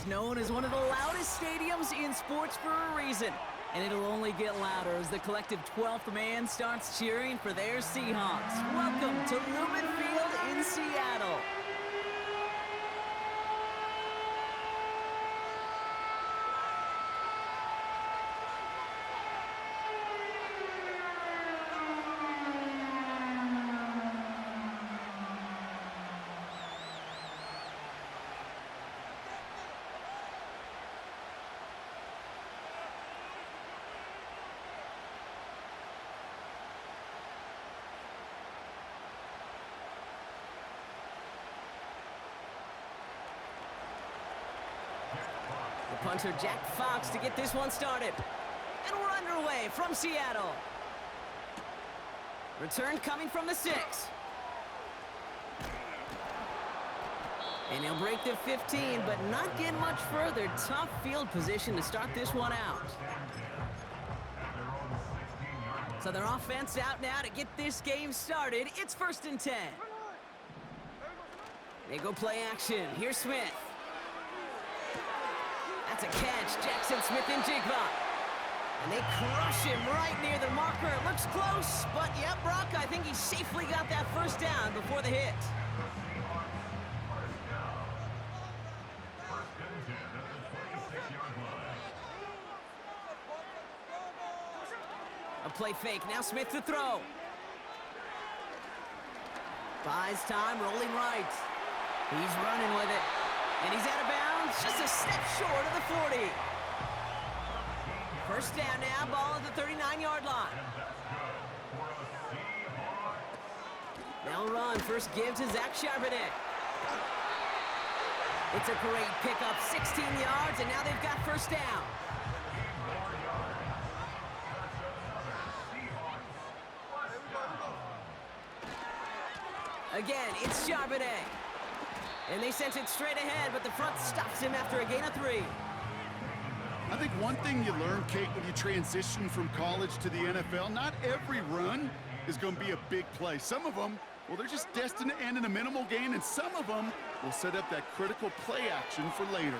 Known as one of the loudest stadiums in sports for a reason. And it'll only get louder as the collective 12th man starts cheering for their Seahawks. Welcome to Lumen Field in Seattle. The punter Jack Fox to get this one started. And we're underway from Seattle. Return coming from the 6. And he'll break the 15, but not get much further. Tough field position to start this one out. So their offense out now to get this game started. It's 1st and 10. They go play action. Here's Smith. That's a catch. Jackson Smith and Jigba. And they crush him right near the marker. It looks close, but yep, Brock, I think he safely got that first down before the hit. A play fake. Now Smith to throw. Buys time, rolling right. He's running with it. And he's out of bounds, just a step short of the 40. First down now, ball at the 39-yard line. They'll run, first give to Zach Charbonnet. It's a great pickup, 16 yards, and now they've got first down. Again, it's Charbonnet. And they sent it straight ahead, but the front stops him after a gain of 3. I think one thing you learn, Kate, when you transition from college to the NFL, not every run is going to be a big play. Some of them, well, they're just destined to end in a minimal gain, and some of them will set up that critical play action for later.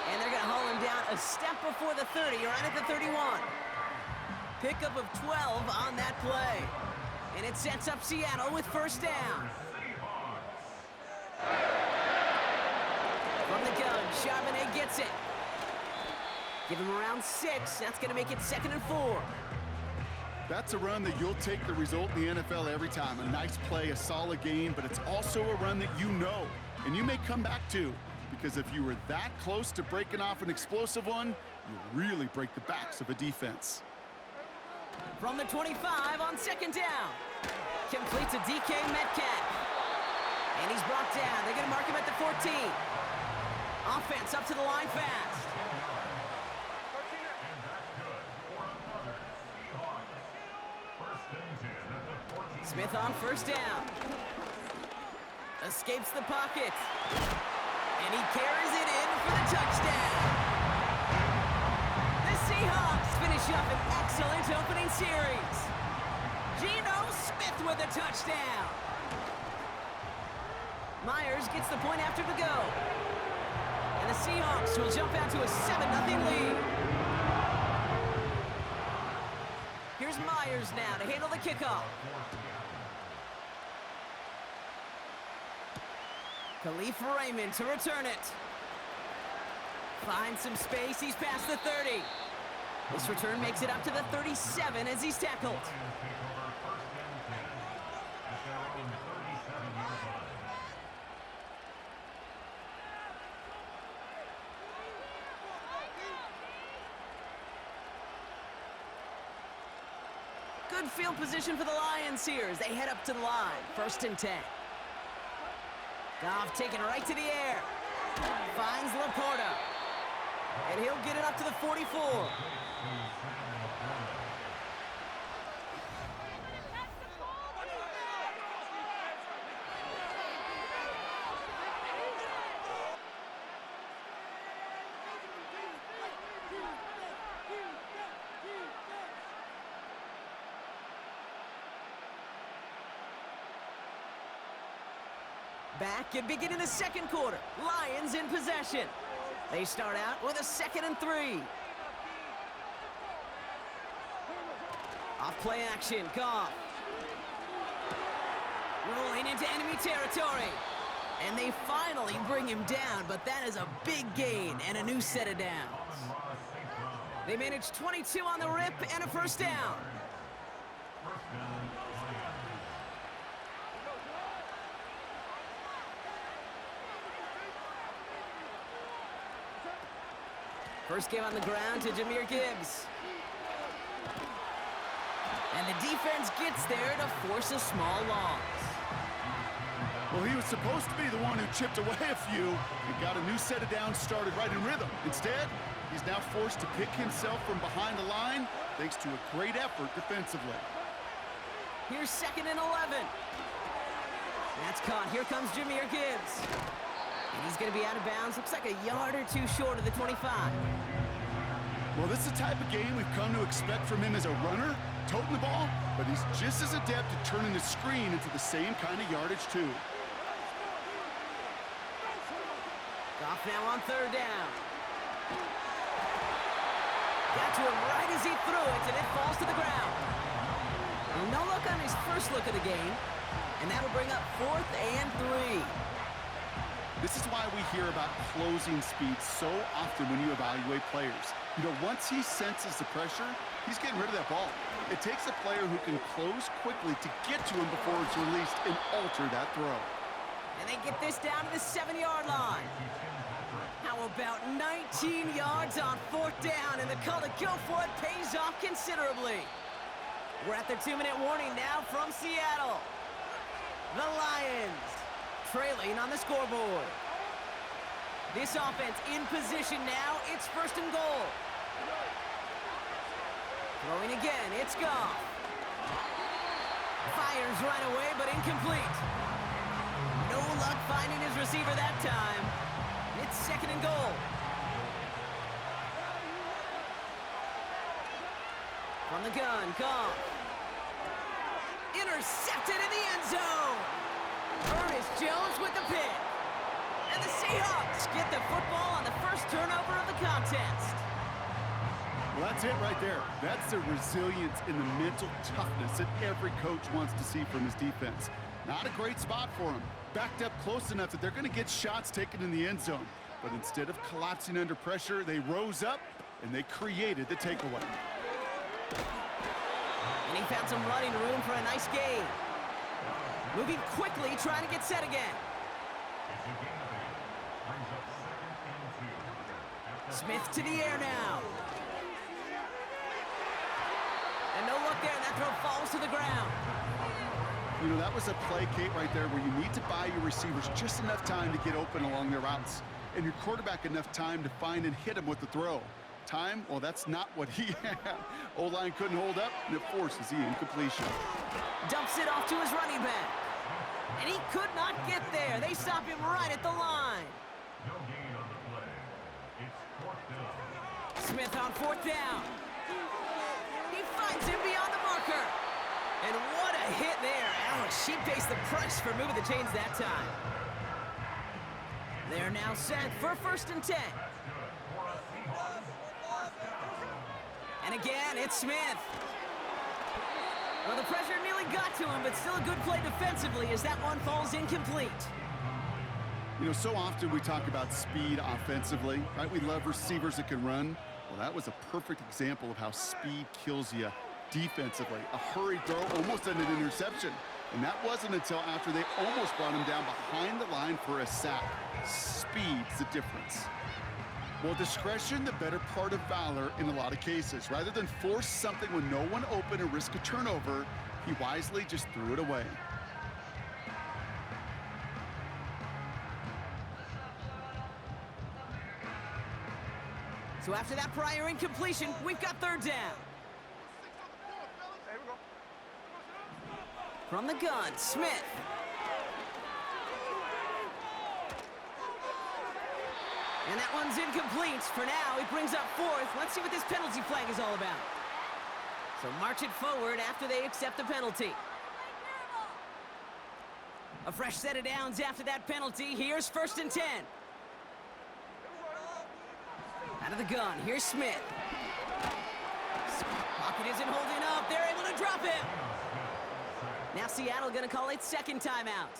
And they're going to haul him down a step before the 30, right at the 31. Pickup of 12 on that play. And it sets up Seattle with first down. From the gun, Charbonnet gets it. Give him around 6. That's going to make it 2nd and 4. That's a run that you'll take the result in the NFL every time. A nice play, a solid gain, but it's also a run that you know, and you may come back to, because if you were that close to breaking off an explosive one, you really break the backs of a defense. From the 25 on 2nd down. Completes a DK Metcalf. And he's brought down. They're going to mark him at the 14. Offense up to the line fast. Smith on first down. Escapes the pocket. And he carries it in for the touchdown. The Seahawks finish up an excellent opening series. Geno Smith with a touchdown. Myers gets the point after to go. And the Seahawks will jump out to a 7-0 lead. Here's Myers now to handle the kickoff. Khalif Raymond to return it. Finds some space, he's past the 30. This return makes it up to the 37 as he's tackled. Good field position for the Lions here as they head up to the line. 1st and 10. Goff taking right to the air. Finds Laporta. And he'll get it up to the 44. Back and beginning the 2nd quarter. Lions in possession. They start out with a 2nd and 3. Off play action, Goff. Rolling into enemy territory. And they finally bring him down, but that is a big gain and a new set of downs. They managed 22 on the rip and a first down. First game on the ground to Jahmyr Gibbs. And the defense gets there to force a small loss. Well, he was supposed to be the one who chipped away a few and got a new set of downs started right in rhythm. Instead, he's now forced to pick himself from behind the line thanks to a great effort defensively. Here's 2nd and 11. That's caught. Here comes Jahmyr Gibbs. And he's going to be out of bounds. Looks like a yard or two short of the 25. Well, this is the type of game we've come to expect from him as a runner, toting the ball, but he's just as adept at turning the screen into the same kind of yardage, too. Goff now on 3rd down. Got to him right as he threw it, and it falls to the ground. No look on his first look of the game, and that'll bring up 4th and 3. This is why we hear about closing speed so often when you evaluate players. You know, once he senses the pressure, he's getting rid of that ball. It takes a player who can close quickly to get to him before it's released and alter that throw. And they get this down to the 7-yard line. How about 19 yards on 4th down, and the call to go for it pays off considerably. We're at the 2-minute warning now from Seattle. The Lions trailing on the scoreboard. This offense in position now. It's 1st and goal. Throwing again, it's Goff. Fires right away, but incomplete. No luck finding his receiver that time. It's 2nd and goal. From the gun, Goff. Intercepted in the end zone. Ernest Jones with the pick. And the Seahawks get the football on the first turnover of the contest. Well, that's it right there. That's the resilience and the mental toughness that every coach wants to see from his defense. Not a great spot for him. Backed up close enough that they're going to get shots taken in the end zone. But instead of collapsing under pressure, they rose up and they created the takeaway. And he found some running room for a nice gain. Moving quickly, trying to get set again. Smith to the air now. And no look there, and that throw falls to the ground. You know, that was a play, Kate, right there where you need to buy your receivers just enough time to get open along their routes. And your quarterback enough time to find and hit him with the throw. Time, well, that's not what he had. O-line couldn't hold up, and it forces the incompletion. Dumps it off to his running back. And he could not get there. They stop him right at the line. No gain on the play. It's 4th down. Smith on 4th down. He finds him beyond the marker. And what a hit there. Ouch, she pays the price for moving the chains that time. They're now set for 1st and 10. And again, it's Smith. Well, the pressure nearly got to him, but still a good play defensively as that one falls incomplete. You know, so often we talk about speed offensively, right? We love receivers that can run. Well, that was a perfect example of how speed kills you defensively. A hurried throw almost ended an interception. And that wasn't until after they almost brought him down behind the line for a sack. Speed's the difference. Well, discretion, the better part of valor in a lot of cases. Rather than force something when no one open and risk a turnover, he wisely just threw it away. So after that prior incompletion, we've got 3rd down. From the gun, Smith. And that one's incomplete. For now, it brings up 4th. Let's see what this penalty flag is all about. So march it forward after they accept the penalty. A fresh set of downs after that penalty. Here's 1st and 10. Out of the gun, here's Smith. Pocket isn't holding up. They're able to drop him. Now Seattle going to call its second timeout.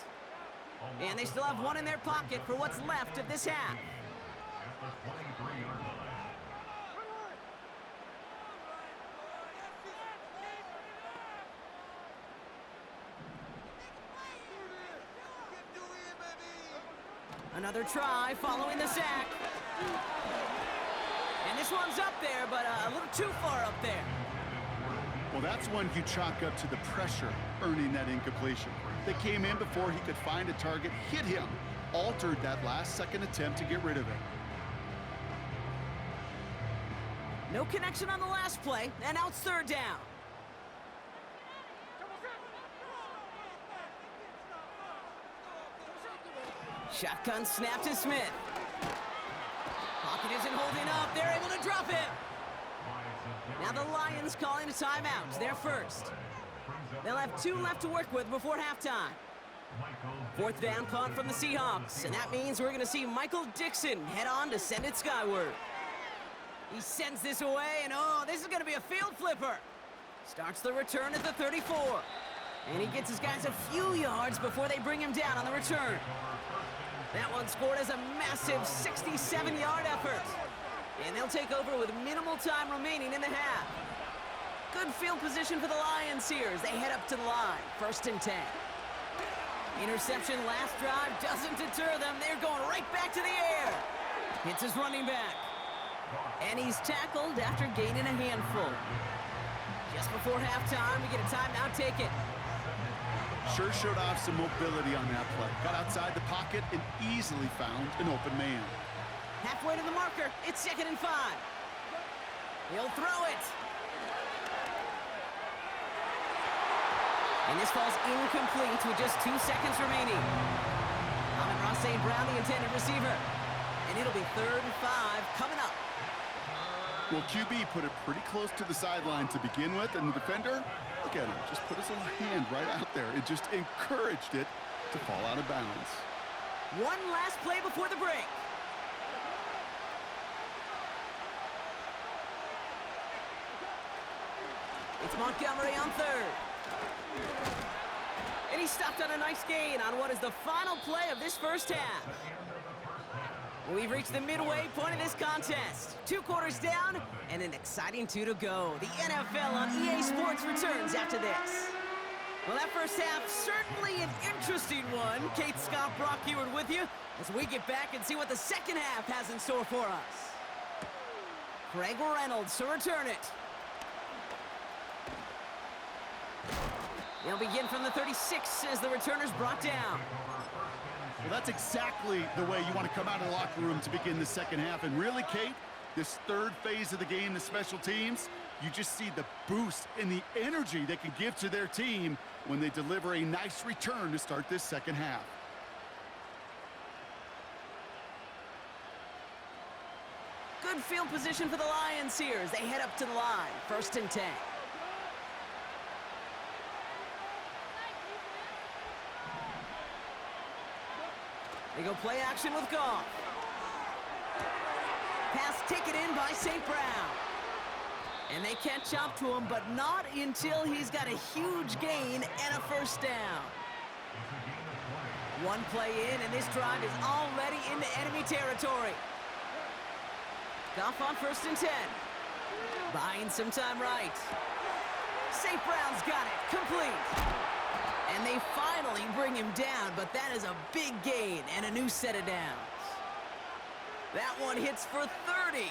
And they still have one in their pocket for what's left of this half. Another try following the sack. And this one's up there, but a little too far up there. Well, that's one you chalk up to the pressure earning that incompletion. They came in before he could find a target, hit him, altered that last-second attempt to get rid of it. No connection on the last play, and now it's third down. Shotgun snap to Smith. Pocket isn't holding up. They're able to drop him. Now the Lions calling a timeout. They're first. They'll have 2 left to work with before halftime. Fourth down punt from the Seahawks, and that means we're going to see Michael Dixon head on to send it skyward. He sends this away, and oh, this is going to be a field flipper. Starts the return at the 34. And he gets his guys a few yards before they bring him down on the return. That one scored as a massive 67-yard effort. And they'll take over with minimal time remaining in the half. Good field position for the Lions here as they head up to the line. First and 10. Interception last drive doesn't deter them. They're going right back to the air. Hits his running back. And he's tackled after gaining a handful. Just before halftime, we get a timeout taken. Sure showed off some mobility on that play. Got outside the pocket and easily found an open man. Halfway to the marker, it's 2nd and 5. He'll throw it. And this falls incomplete with just 2 seconds remaining. Amon-Ra St. Brown, the intended receiver. And it'll be 3rd and 5 coming up. Well, QB put it pretty close to the sideline to begin with, and the defender, look at him, just put his little hand right out there. It just encouraged it to fall out of bounds. One last play before the break. It's Montgomery on 3rd. And he stopped on a nice gain on what is the final play of this first half. We've reached the midway point of this contest. 2 quarters down and an exciting 2 to go. The NFL on EA Sports returns after this. Well, that first half, certainly an interesting one. Kate Scott, Brock Ewart with you as we get back and see what the second half has in store for us. Craig Reynolds to return it. They'll begin from the 36 as the returner's brought down. Well, that's exactly the way you want to come out of the locker room to begin the second half. And really, Kate, this third phase of the game, the special teams, you just see the boost and the energy they can give to their team when they deliver a nice return to start this second half. Good field position for the Lions here as they head up to the line. 1st and 10. They go play action with Goff. Pass taken in by St. Brown. And they catch up to him, but not until he's got a huge gain and a first down. One play in, and this drive is already into enemy territory. Goff on 1st and 10. Buying some time right. St. Brown's got it. Complete. And they finally bring him down, but that is a big gain and a new set of downs. That one hits for 30,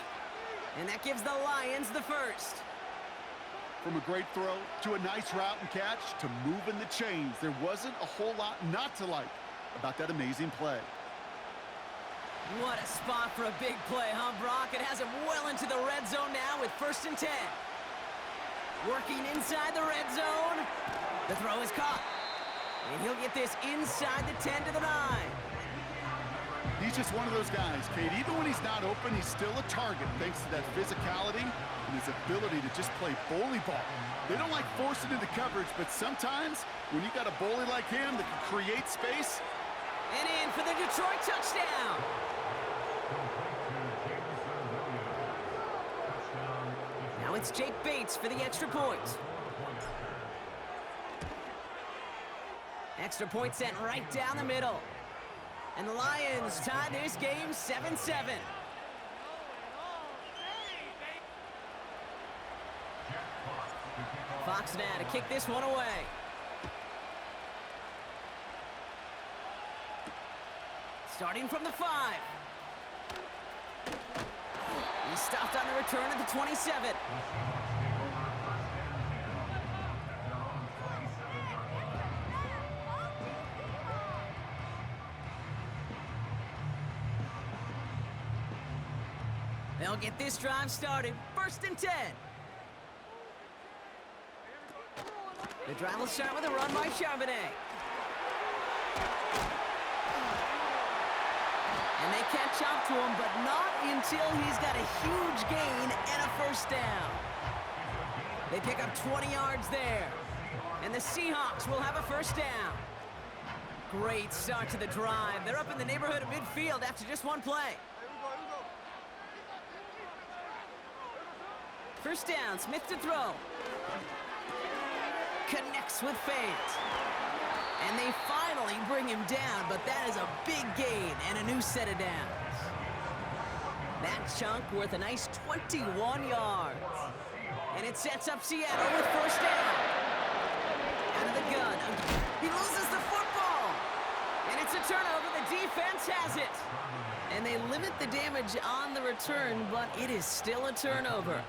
and that gives the Lions the first. From a great throw to a nice route and catch to moving the chains, there wasn't a whole lot not to like about that amazing play. What a spot for a big play, huh, Brock? It has him well into the red zone now with 1st and 10. Working inside the red zone. The throw is caught. And he'll get this inside the 10 to the 9. He's just one of those guys, Kate. Even when he's not open, he's still a target thanks to that physicality and his ability to just play bully ball. They don't like forcing into coverage, but sometimes when you got a bully like him that can create space. And in for the Detroit touchdown. it's Jake Bates for the extra point. Extra point sent right down the middle. And the Lions tie this game 7-7. Fox now to kick this one away. Starting from the 5. He stopped on the return at the 27. They'll get this drive started. 1st and 10. The drive will start with a run by Charbonnet. And they catch up to him, but not until he's got a huge gain and a 1st down. They pick up 20 yards there. And the Seahawks will have a 1st down. Great start to the drive. They're up in the neighborhood of midfield after just one play. 1st down, Smith to throw. Connects with Fant. And they finally bring him down, but that is a big gain and a new set of downs. That chunk worth a nice 21 yards. And it sets up Seattle with 1st down. Out of the gun. He loses the football. And it's a turnover. The defense has it. And they limit the damage on the return, but it is still a turnover.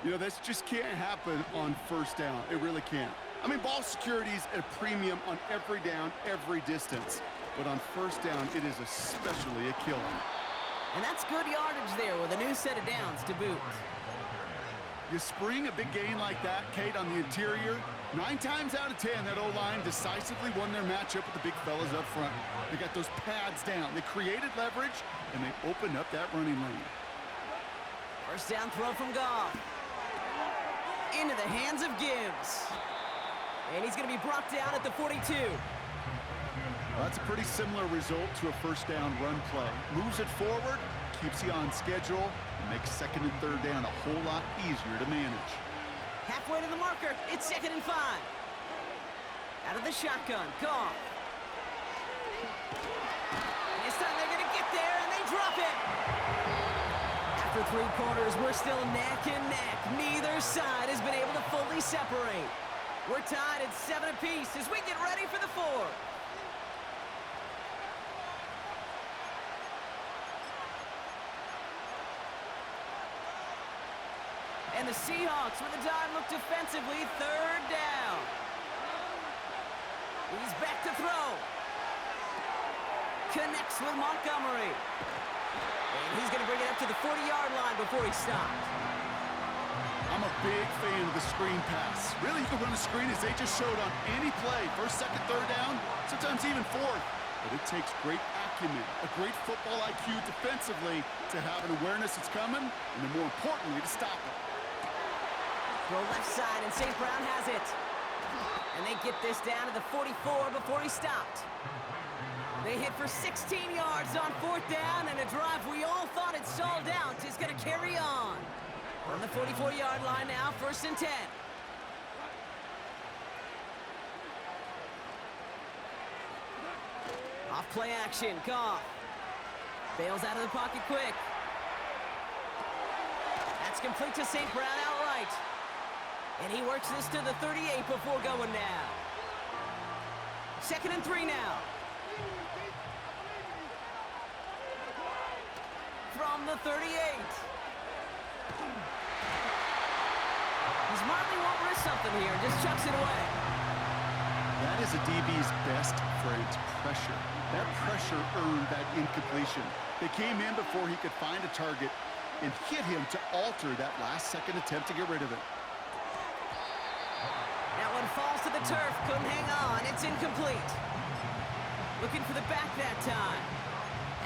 You know, this just can't happen on 1st down. It really can't. I mean, ball security is at a premium on every down, every distance. But on 1st down, it is especially a killer. And that's good yardage there with a new set of downs to boot. You spring a big gain like that, Kate, on the interior, 9 times out of 10, that O-line decisively won their matchup with the big fellas up front. They got those pads down. They created leverage, and they opened up that running lane. 1st down throw from Goff. Into the hands of Gibbs. And he's going to be brought down at the 42. Well, that's a pretty similar result to a 1st down run play. Moves it forward, keeps you on schedule, and makes 2nd and 3rd down a whole lot easier to manage. Halfway to the marker, it's 2nd and 5. Out of the shotgun, Goff. And this time they're going to get there, and they drop it. After 3 quarters, we're still neck and neck. Neither side has been able to fully separate. We're tied at 7 apiece as we get ready for the 4th. And the Seahawks with a dive look defensively, 3rd down. He's back to throw. Connects with Montgomery. And he's going to bring it up to the 40-yard line before he stopped. I'm a big fan of the screen pass. Really, you can run a screen as they just showed on any play. 1st, 2nd, 3rd down, sometimes even 4th. But it takes great acumen, a great football IQ defensively to have an awareness it's coming, and then more importantly, to stop it. Throw left side, and St. Brown has it. And they get this down to the 44 before he stopped. They hit for 16 yards on 4th down, and a drive we all thought had stalled out is going to carry on. On the 44-yard line now, 1st and 10. Off play action, Goff. Bails out of the pocket quick. That's complete to St. Brown outright. And he works this to the 38 before going now. 2nd and 3 now. From the 38. He's smartly won't risk something here, just chucks it away. That is a DB's best friend, pressure. That pressure earned that incompletion. They came in before he could find a target and hit him to alter that last-second attempt to get rid of it. That one falls to the turf, couldn't hang on, it's incomplete. Looking for the back that time.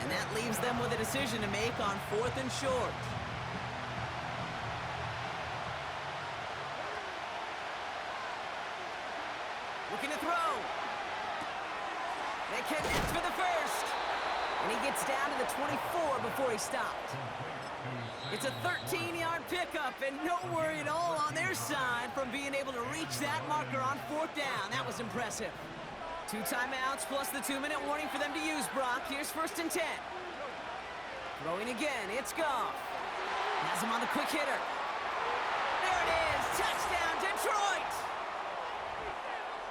And that leaves them with a decision to make on 4th and short. Looking to throw. They connect for the 1st. And he gets down to the 24 before he stopped. It's a 13-yard pickup, and no worry at all on their side from being able to reach that marker on 4th down. That was impressive. 2 timeouts plus the 2-minute warning for them to use, Brock. Here's 1st and 10. Throwing again, it's Goff. Has him on the quick hitter. There it is, touchdown, Detroit!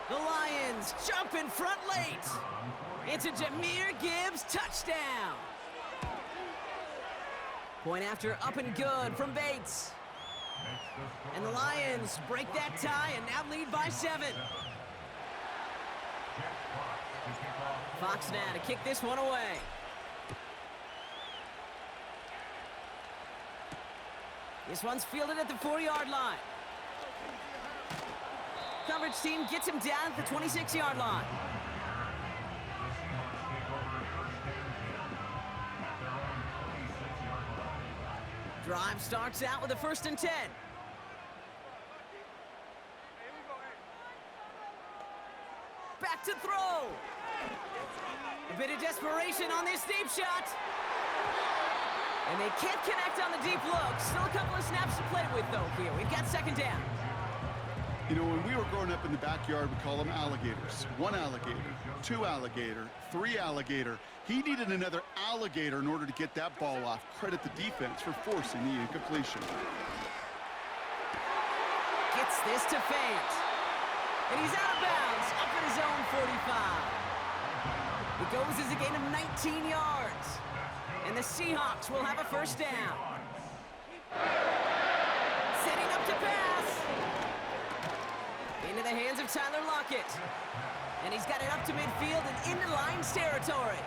The Lions jump in front late. It's a Jahmyr Gibbs touchdown. Point after up and good from Bates. And the Lions break that tie and now lead by 7. Fox now to kick this one away. This one's fielded at the 4-yard line. Coverage team gets him down at the 26-yard line. Drive starts out with a 1st and 10. Back to throw. A bit of desperation on this deep shot. And they can't connect on the deep look. Still a couple of snaps to play with, though, here. We've got 2nd down. You know, when we were growing up in the backyard, we call them alligators. 1 alligator, 2 alligator, 3 alligator. He needed another alligator in order to get that ball off. Credit the defense for forcing the incompletion. Gets this to Fant. And he's out of bounds, up at his own 45. It goes as a gain of 19 yards. And the Seahawks will have a 1st down. Setting up to pass. Into the hands of Tyler Lockett. And he's got it up to midfield and into Lions territory.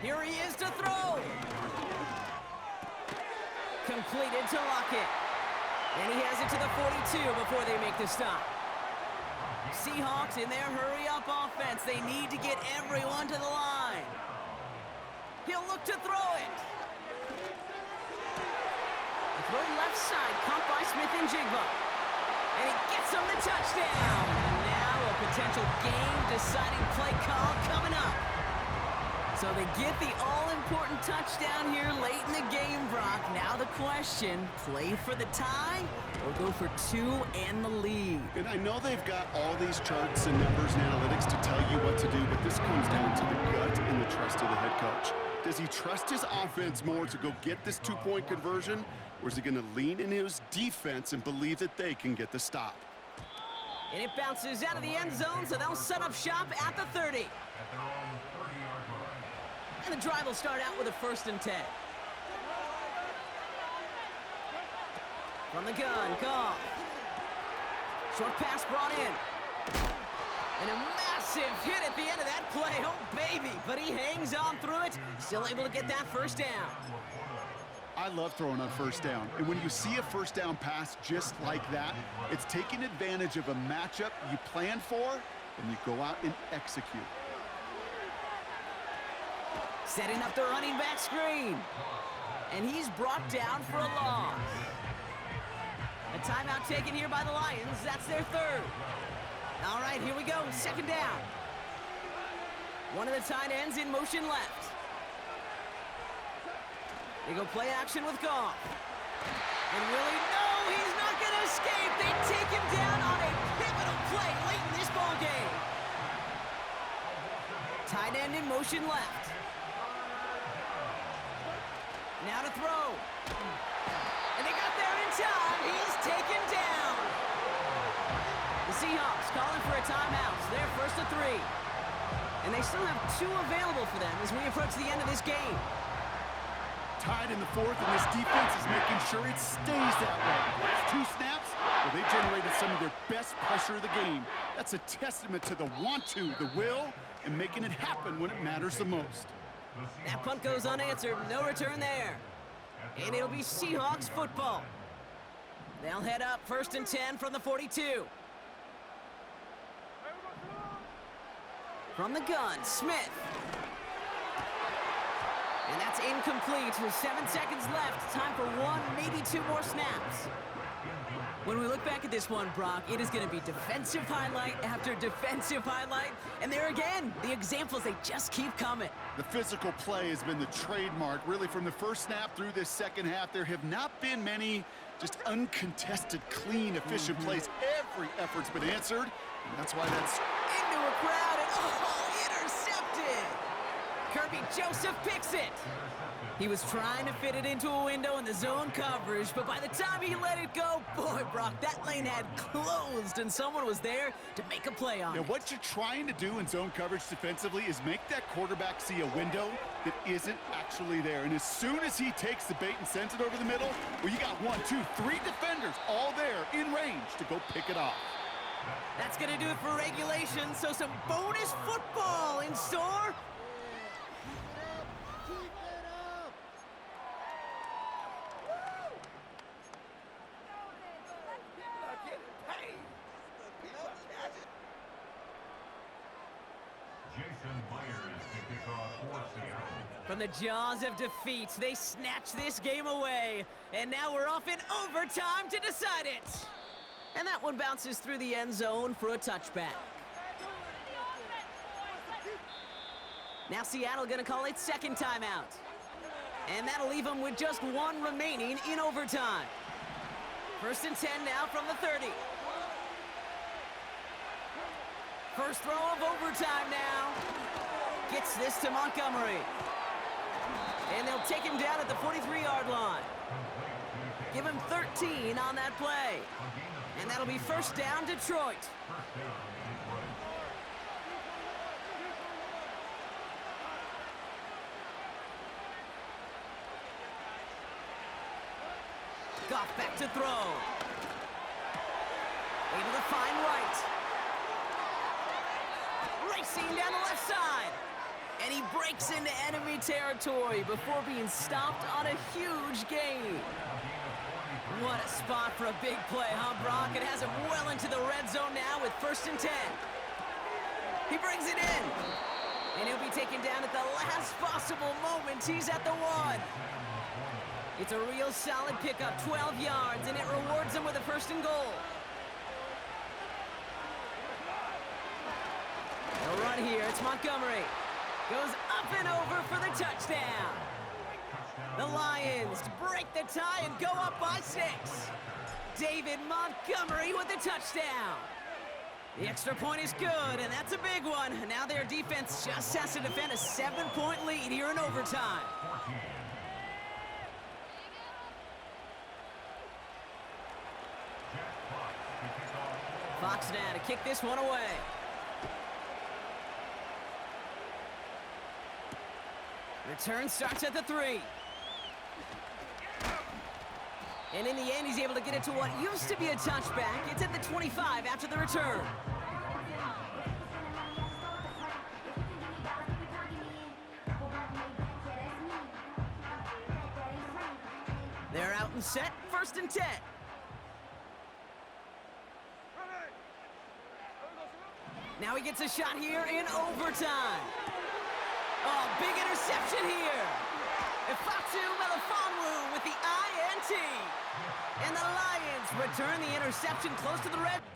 Here he is to throw. Completed to Lockett. And he has it to the 42 before they make the stop. Seahawks in their hurry-up offense. They need to get everyone to the line. He'll look to throw it. The throw left side, caught by Smith and Jigba. And he gets him the touchdown. And now a potential game-deciding play call coming up. So they get the all-important touchdown here late in the game, Brock. Now the question, play for the tie or go for 2 and the lead? And I know they've got all these charts and numbers and analytics to tell you what to do, but this comes down to the gut and the trust of the head coach. Does he trust his offense more to go get this 2-point conversion, or is he going to lean in his defense and believe that they can get the stop? And it bounces out of the end zone, so they'll set up shop at the 30. And the drive will start out with a 1st and 10. From the gun, Goff. Short pass brought in. And a massive hit at the end of that play. Oh, baby. But he hangs on through it. Still able to get that 1st down. I love throwing on 1st down. And when you see a 1st down pass just like that, it's taking advantage of a matchup you planned for, and you go out and execute. Setting up the running back screen. And he's brought down for a loss. A timeout taken here by the Lions. That's their 3rd. All right, here we go. 2nd down. One of the tight ends in motion left. They go play action with Goff. And Willie, no, he's not going to escape. They take him down on a pivotal play late in this ball game. Tight end in motion left. Now to throw. And they got there in time. He's taken down. The Seahawks calling for a timeout. So they're 1st and 3. And they still have 2 available for them as we approach the end of this game. Tied in the 4th, and this defense is making sure it stays that way. Last 2 snaps, well, they generated some of their best pressure of the game. That's a testament to the want-to, the will, and making it happen when it matters the most. That punt goes unanswered. No return there. And it'll be Seahawks football. They'll head up 1st and 10 from the 42. From the gun, Smith. And that's incomplete with 7 seconds left. Time for 1, maybe 2 more snaps. When we look back at this one, Brock, it is going to be defensive highlight after defensive highlight. And there again, the examples, they just keep coming. The physical play has been the trademark, really, from the first snap through this second half. There have not been many just uncontested, clean, efficient plays. Every effort's been answered, and that's why that's... Into a crowd, and intercepted! Kirby Joseph picks it. He was trying to fit it into a window in the zone coverage, but by the time he let it go, boy, Brock, that lane had closed, and someone was there to make a play on it. What you're trying to do in zone coverage defensively is make that quarterback see a window that isn't actually there. And as soon as he takes the bait and sends it over the middle, well, you got 1, 2, 3 defenders all there in range to go pick it off. That's going to do it for regulation, so some bonus football in store. From the jaws of defeat, they snatch this game away. And now we're off in overtime to decide it. And that one bounces through the end zone for a touchback. Now Seattle gonna call its second timeout. And that'll leave them with just one remaining in overtime. 1st and 10 now from the 30. First throw of overtime now. Gets this to Montgomery. And they'll take him down at the 43-yard line. Give him 13 on that play. And that'll be first down, Detroit. Goff back to throw. Able to find Wright. Racing down the left side. And he breaks into enemy territory before being stopped on a huge gain. What a spot for a big play, huh, Brock? It has him well into the red zone now with 1st and 10. He brings it in. And he'll be taken down at the last possible moment. He's at the 1. It's a real solid pickup, 12 yards, and it rewards him with a 1st and goal. They'll run here. It's Montgomery. Goes up and over for the touchdown. The Lions break the tie and go up by 6. David Montgomery with the touchdown. The extra point is good, and that's a big one. Now their defense just has to defend a 7-point lead here in overtime. Fox now to kick this one away. Return starts at the 3. And in the end, he's able to get it to what used to be a touchback. It's at the 25 after the return. They're out and set, 1st and 10. Now he gets a shot here in overtime. Oh, big interception here. Ifatu Melifonwu with the INT. And the Lions return the interception close to the red.